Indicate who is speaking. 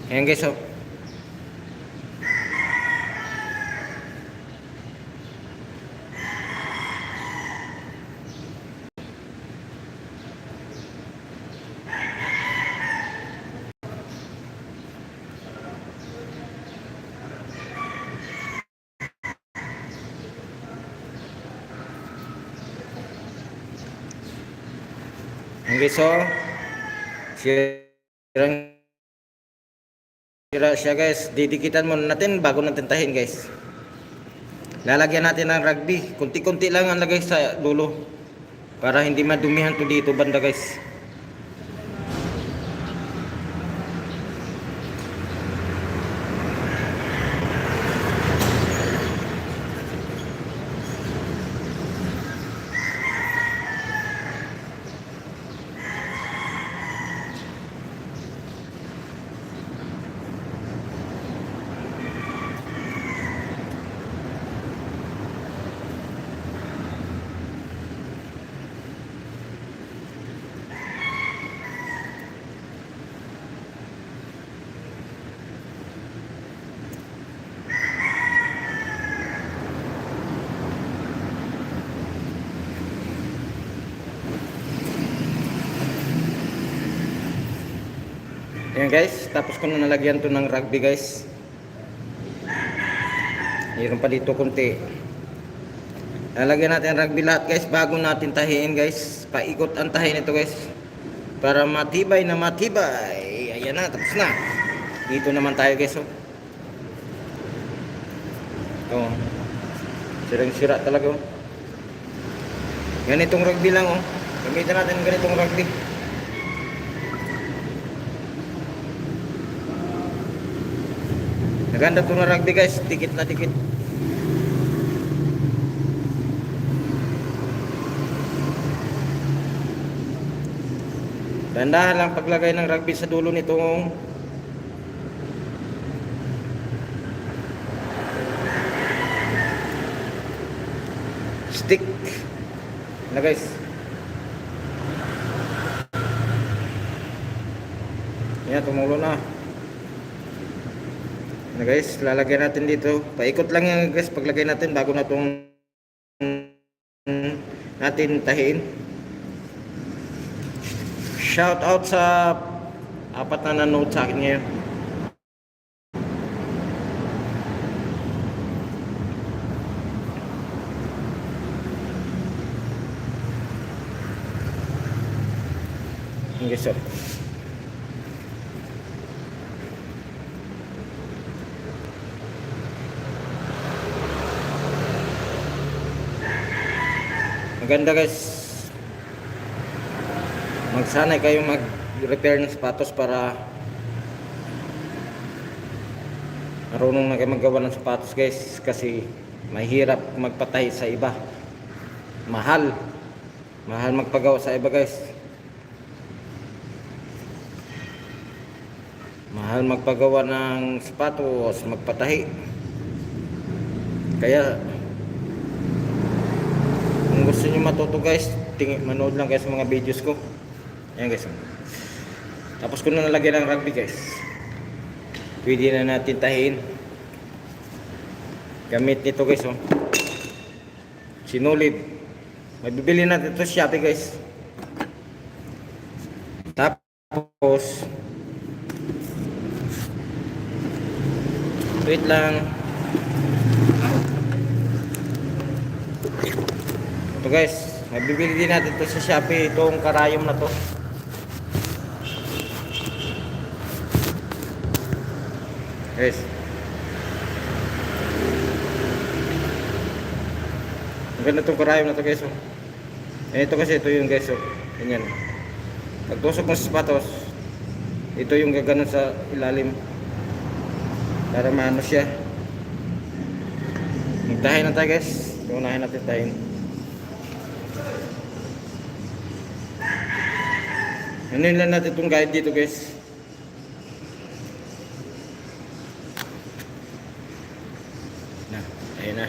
Speaker 1: Ayan guys, oh. Ayan guys, oh. Sirang sira siya guys. Didikitan muna natin bago natin tahin guys. Lalagyan natin ng rugby. Kunti-kunti lang ang lagay sa dulo. Para hindi madumihan to dito banda guys. Ayan guys, tapos ko na nalagyan to ng rugby guys. Mayroon pa dito konti. Lalagyan natin rugby lahat guys bago natin tahiin guys. Paikot ang tahiin ito guys. Para matibay na matibay. Ayan na, tapos na. Dito naman tayo guys, oh. Oh. Sirang-sira talaga, oh. Ganitong rugby lang, oh. Gamitin natin ganitong rugby. Maganda ito na rugby guys, dikit na dikit. Dahan-dahan lang paglagay ng rugby sa dulo nitong stick na guys. Yan, tumulo na. Na guys, lalagyan natin dito. Paikot lang yan guys paglagay natin bago na itong natin tahiin. Shout out sa 4 na nanood sa akin ngayon. Okay, so maganda guys, magsanay kayo mag-repair ng sapatos para marunong na kayo maggawa ng sapatos guys, kasi mahirap magpatahi sa iba. Mahal magpagawa sa iba guys. Mahal magpagawa ng sapatos, magpatahi. Kaya kung gusto nyo matuto guys, manood lang kayo sa mga videos ko. Ayan guys. Tapos ko na nalagyan ng rugby guys. Pwede na natin tahiin. Gamit nito guys, oh. Sinulid. Mabibili natin ito sa Shopee guys. Tapos wait lang. Ito guys, mabibili din natin ito sa Shopee, itong karayom na to. Guys, maganda itong karayom na to guys, oh. Ito kasi ito yung guys, oh. Ganyan. Pagtusok mo sa sapatos, ito yung gaganon sa ilalim para maano siya. Magtahin na tayo guys. Unahin natin tahin. Ano lang natin itong guide dito guys. Na, ayun na.